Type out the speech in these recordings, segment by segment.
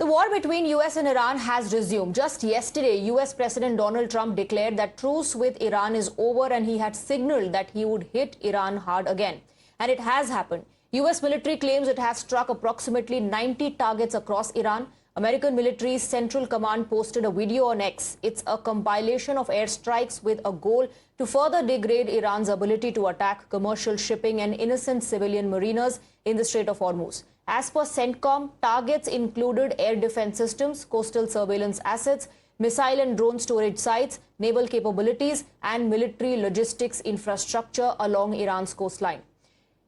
war between US and Iran has resumed. Just yesterday, US President Donald Trump declared that truce with Iran is over and he had signaled that he would hit Iran hard again. And it has happened. US military claims it has struck approximately 90 targets across Iran. American military's Central Command posted a video on X. It's a compilation of airstrikes with a goal to further degrade Iran's ability to attack commercial shipping and innocent civilian mariners in the Strait of Hormuz. As per CENTCOM, targets included air defense systems, coastal surveillance assets, missile and drone storage sites, naval capabilities, and military logistics infrastructure along Iran's coastline.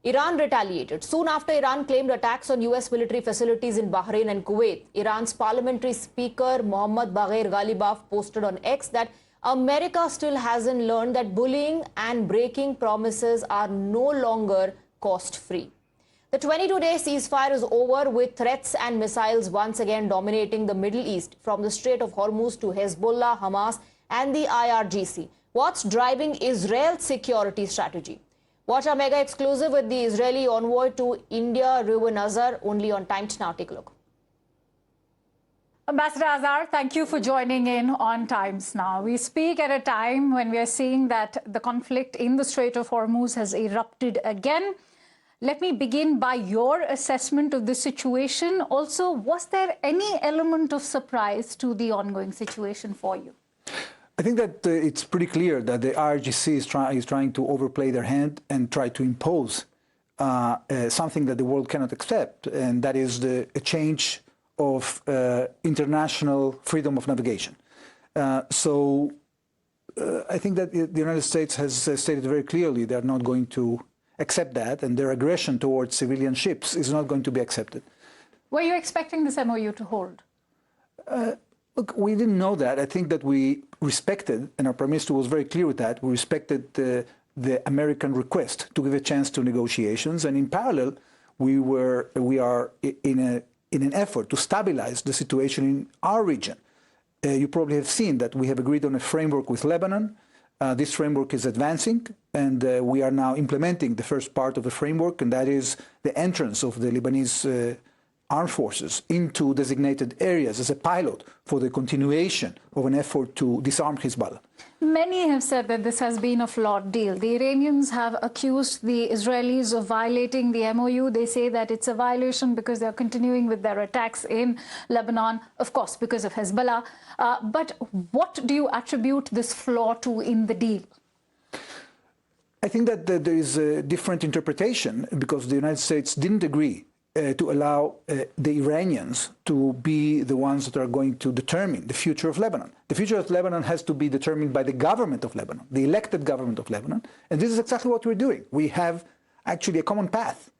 Iran retaliated. Soon after Iran claimed attacks on US military facilities in Bahrain and Kuwait, Iran's parliamentary speaker Mohammad Bagher Ghalibaf posted on X that America still hasn't learned that bullying and breaking promises are no longer cost-free. The 22-day ceasefire is over, with threats and missiles once again dominating the Middle East, from the Strait of Hormuz to Hezbollah, Hamas, and the IRGC. What's driving Israel's security strategy? Watch our mega exclusive with the Israeli envoy to India, Reuven Azar, only on Times Now. Take a look. Ambassador Azar, thank you for joining in on Times Now. We speak at a time when we are seeing that the conflict in the Strait of Hormuz has erupted again. Let me begin by your assessment of the situation. Also, was there any element of surprise to the ongoing situation for you? I think that it's pretty clear that the IRGC is trying to overplay their hand and try to impose something that the world cannot accept, and that is a change of international freedom of navigation. I think that the United States has stated very clearly they are not going to accept that, and their aggression towards civilian ships is not going to be accepted. Were you expecting this MOU to hold? Look, we didn't know that. I think that we respected, and our Prime Minister was very clear with that, we respected the American request to give a chance to negotiations, and in parallel, we are in an effort to stabilize the situation in our region. You probably have seen that we have agreed on a framework with Lebanon. This framework is advancing, and we are now implementing the first part of the framework, and that is the entrance of the Lebanese armed forces into designated areas as a pilot for the continuation of an effort to disarm Hezbollah. Many have said that this has been a flawed deal. The Iranians have accused the Israelis of violating the MOU. They say that it's a violation because they're continuing with their attacks in Lebanon, of course, because of Hezbollah. But what do you attribute this flaw to in the deal? I think that there is a different interpretation because the United States didn't agree to allow the Iranians to be the ones that are going to determine the future of Lebanon. The future of Lebanon has to be determined by the government of Lebanon, the elected government of Lebanon, and this is exactly what we're doing. We have actually a common path.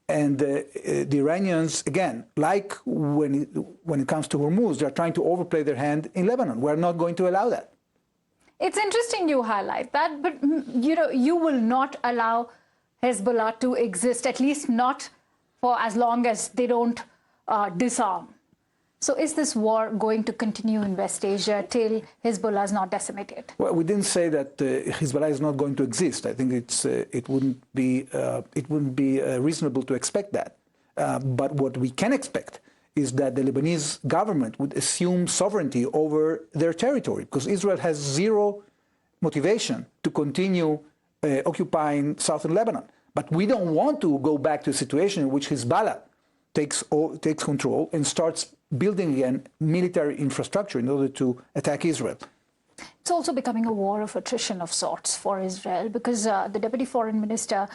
And the Iranians, again, like when it comes to Hormuz, they're trying to overplay their hand in Lebanon. We're not going to allow that. It's interesting you highlight that, but you will not allow Hezbollah to exist, at least not for as long as they don't disarm. So is this war going to continue in West Asia till Hezbollah is not decimated? Well, we didn't say that Hezbollah is not going to exist. I think it wouldn't be reasonable to expect that. But what we can expect is that the Lebanese government would assume sovereignty over their territory, because Israel has zero motivation to continue occupying southern Lebanon. But we don't want to go back to a situation in which Hezbollah takes control and starts building again military infrastructure in order to attack Israel. It's also becoming a war of attrition of sorts for Israel, because the Deputy Foreign Minister,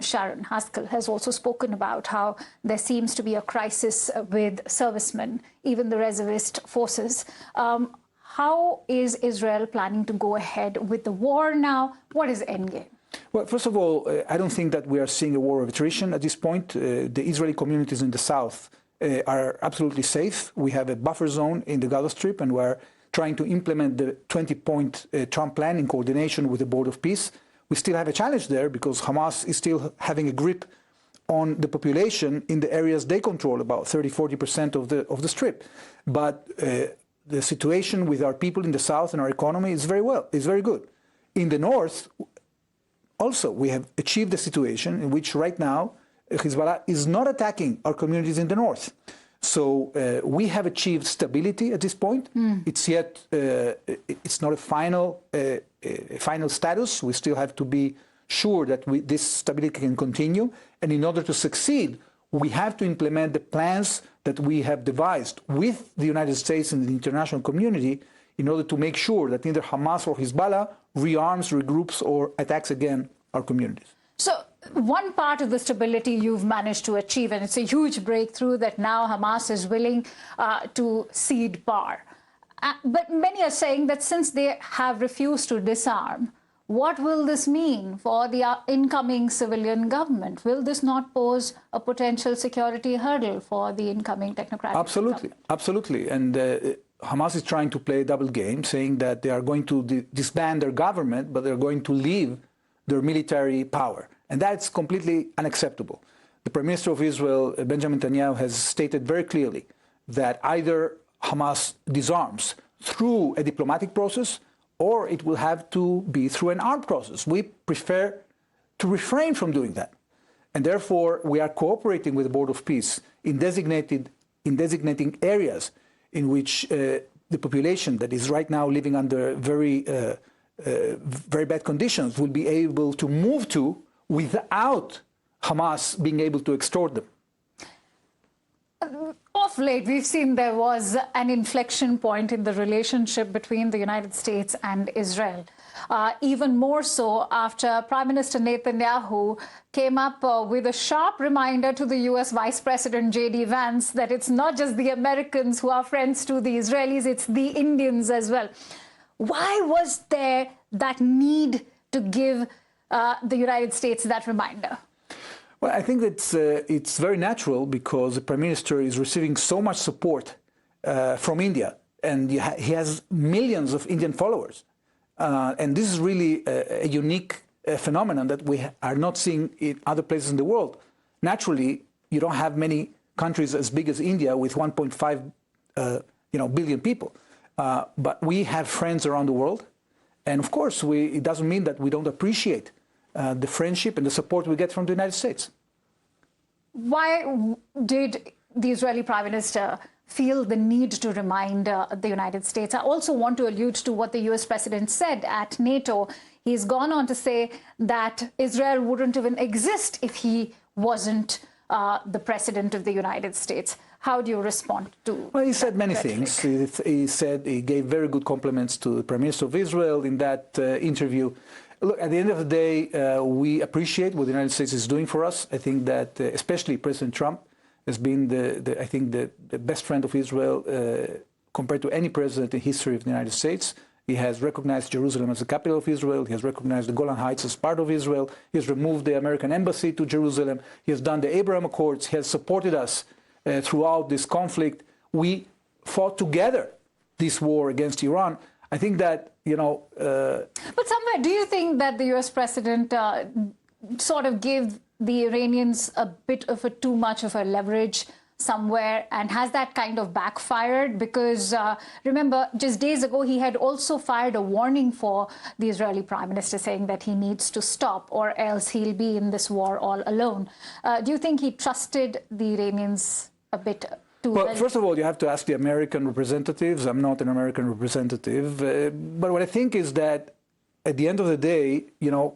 Sharon Haskell, has also spoken about how there seems to be a crisis with servicemen, even the reservist forces. How is Israel planning to go ahead with the war now? What is endgame? Well, first of all, I don't think that we are seeing a war of attrition at this point. The Israeli communities in the south are absolutely safe. We have a buffer zone in the Gaza Strip, and we're trying to implement the 20-point Trump plan in coordination with the Board of Peace. We still have a challenge there because Hamas is still having a grip on the population in the areas they control, about 30–40% of the Strip. But the situation with our people in the south and our economy is very good. In the north, also, we have achieved a situation in which right now Hezbollah is not attacking our communities in the north. So we have achieved stability at this point. It's yet, it's not a final status. We still have to be sure that this stability can continue. And in order to succeed, we have to implement the plans that we have devised with the United States and the international community in order to make sure that neither Hamas or Hezbollah rearms, regroups, or attacks again our communities. So one part of the stability you've managed to achieve, and it's a huge breakthrough that now Hamas is willing to cede power. But many are saying that since they have refused to disarm, what will this mean for the incoming civilian government? Will this not pose a potential security hurdle for the incoming technocratic Absolutely, government? absolutely. And Hamas is trying to play a double game, saying that they are going to disband their government, but they're going to leave their military power. And that's completely unacceptable. The Prime Minister of Israel, Benjamin Netanyahu, has stated very clearly that either Hamas disarms through a diplomatic process, or it will have to be through an armed process. We prefer to refrain from doing that. And therefore, we are cooperating with the Board of Peace in designating areas in which the population that is right now living under very bad conditions will be able to move to without Hamas being able to extort them. Of late, we've seen there was an inflection point in the relationship between the United States and Israel. Even more so after Prime Minister Netanyahu came up with a sharp reminder to the U.S. Vice President J.D. Vance that it's not just the Americans who are friends to the Israelis, it's the Indians as well. Why was there that need to give the United States that reminder? Well, I think that it's very natural because the Prime Minister is receiving so much support from India, and he has millions of Indian followers. And this is really a unique phenomenon that we are not seeing in other places in the world. Naturally, you don't have many countries as big as India with 1.5 billion people. But we have friends around the world. And of course, it doesn't mean that we don't appreciate the friendship and the support we get from the United States. Why did the Israeli Prime Minister feel the need to remind the United States? I also want to allude to what the US President said at NATO. He's gone on to say that Israel wouldn't even exist if he wasn't the President of the United States. How do you respond to Well, he said many rhetoric? things. He gave very good compliments to the Prime Minister of Israel in that interview. Look, at the end of the day, we appreciate what the United States is doing for us. I think that especially President Trump has been, the best friend of Israel compared to any president in history of the United States. He has recognized Jerusalem as the capital of Israel. He has recognized the Golan Heights as part of Israel. He has removed the American embassy to Jerusalem. He has done the Abraham Accords. He has supported us throughout this conflict. We fought together this war against Iran. I think that, But somewhere, do you think that the U.S. President sort of gave the Iranians a bit of too much of a leverage somewhere, and has that kind of backfired? Because remember, just days ago, he had also fired a warning for the Israeli Prime Minister, saying that he needs to stop or else he'll be in this war all alone. Do you think he trusted the Iranians a bit? Well, first of all, you have to ask the American representatives. I'm not an American representative. But what I think is that at the end of the day,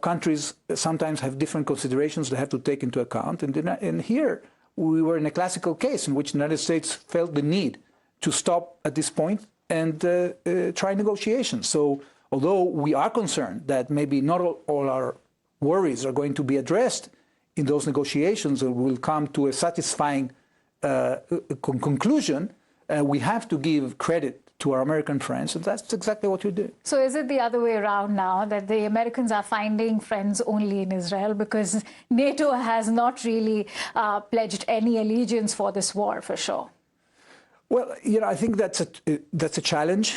countries sometimes have different considerations they have to take into account. And here we were in a classical case in which the United States felt the need to stop at this point and try negotiations. So although we are concerned that maybe not all our worries are going to be addressed in those negotiations or will come to a satisfying conclusion, we have to give credit to our American friends, and that's exactly what we do. So is it the other way around now, that the Americans are finding friends only in Israel because NATO has not really pledged any allegiance for this war, for sure? Well, I think that's a challenge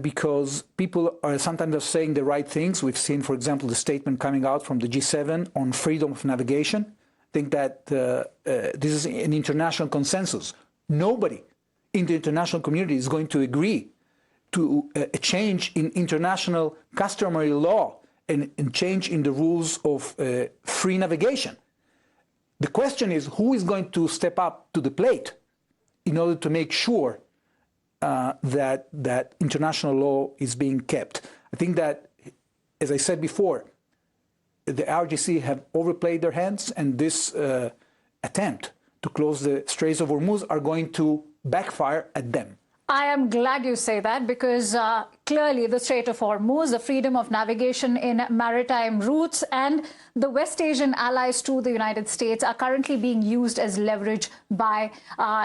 because people are sometimes saying the right things. We've seen, for example, the statement coming out from the G7 on freedom of navigation. I think that this is an international consensus. Nobody in the international community is going to agree to a change in international customary law and change in the rules of free navigation. The question is, who is going to step up to the plate in order to make sure that international law is being kept. I think that, as I said before, the IRGC have overplayed their hands, and this attempt to close the Strait of Hormuz are going to backfire at them. I am glad you say that, because clearly the Strait of Hormuz, the freedom of navigation in maritime routes, and the West Asian allies to the United States are currently being used as leverage by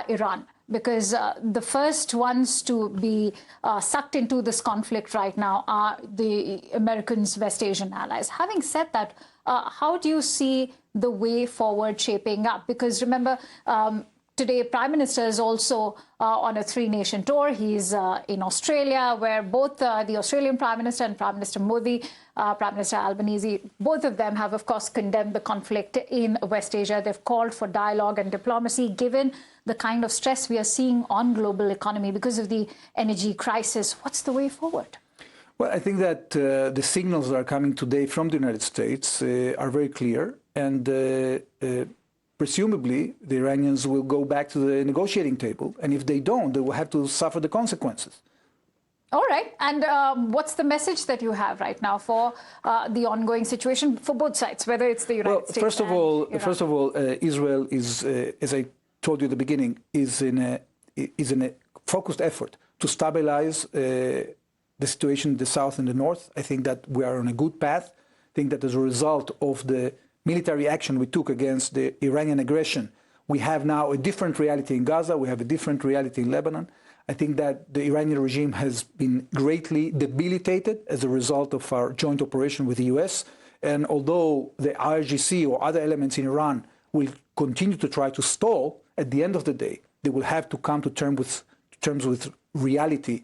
Iran. Because the first ones to be sucked into this conflict right now are the Americans' West Asian allies. Having said that, how do you see the way forward shaping up? Because remember, today, Prime Minister is also on a three-nation tour. He's in Australia, where both the Australian Prime Minister and Prime Minister Modi, Prime Minister Albanese, both of them have, of course, condemned the conflict in West Asia. They've called for dialogue and diplomacy, given the kind of stress we are seeing on global economy because of the energy crisis. What's the way forward? Well, I think that the signals that are coming today from the United States are very clear, and presumably the Iranians will go back to the negotiating table, and if they don't, they will have to suffer the consequences. All right. And what's the message that you have right now for the ongoing situation for both sides, whether it's the United States first of all, Israel is, as I told you at the beginning, is in a focused effort to stabilize the situation in the south and the north. I think that we are on a good path. I think that as a result of the military action we took against the Iranian aggression, we have now a different reality in Gaza. We have a different reality in Lebanon. I think that the Iranian regime has been greatly debilitated as a result of our joint operation with the US. And although the IRGC or other elements in Iran will continue to try to stall, at the end of the day, they will have to come to terms with reality.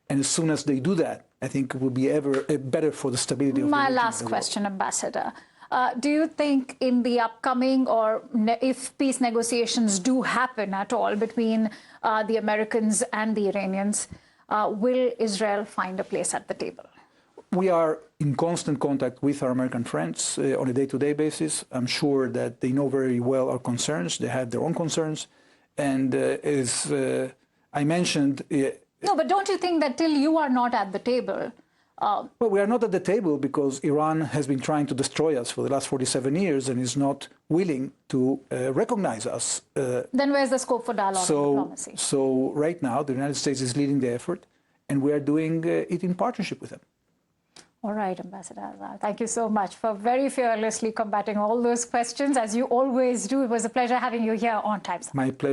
And as soon as they do that, I think it will be better for the stability of the region. My last question, Ambassador. Do you think in the upcoming, or if peace negotiations do happen at all between the Americans and the Iranians, will Israel find a place at the table? We are in constant contact with our American friends on a day-to-day basis. I'm sure that they know very well our concerns. They have their own concerns. And as I mentioned... No, but don't you think that till you are not at the table... Well, we are not at the table because Iran has been trying to destroy us for the last 47 years and is not willing to recognize us. Then where's the scope for dialogue and diplomacy? So right now, the United States is leading the effort, and we are doing it in partnership with them. All right, Ambassador Azar, thank you so much for very fearlessly combating all those questions, as you always do. It was a pleasure having you here on Times. My pleasure.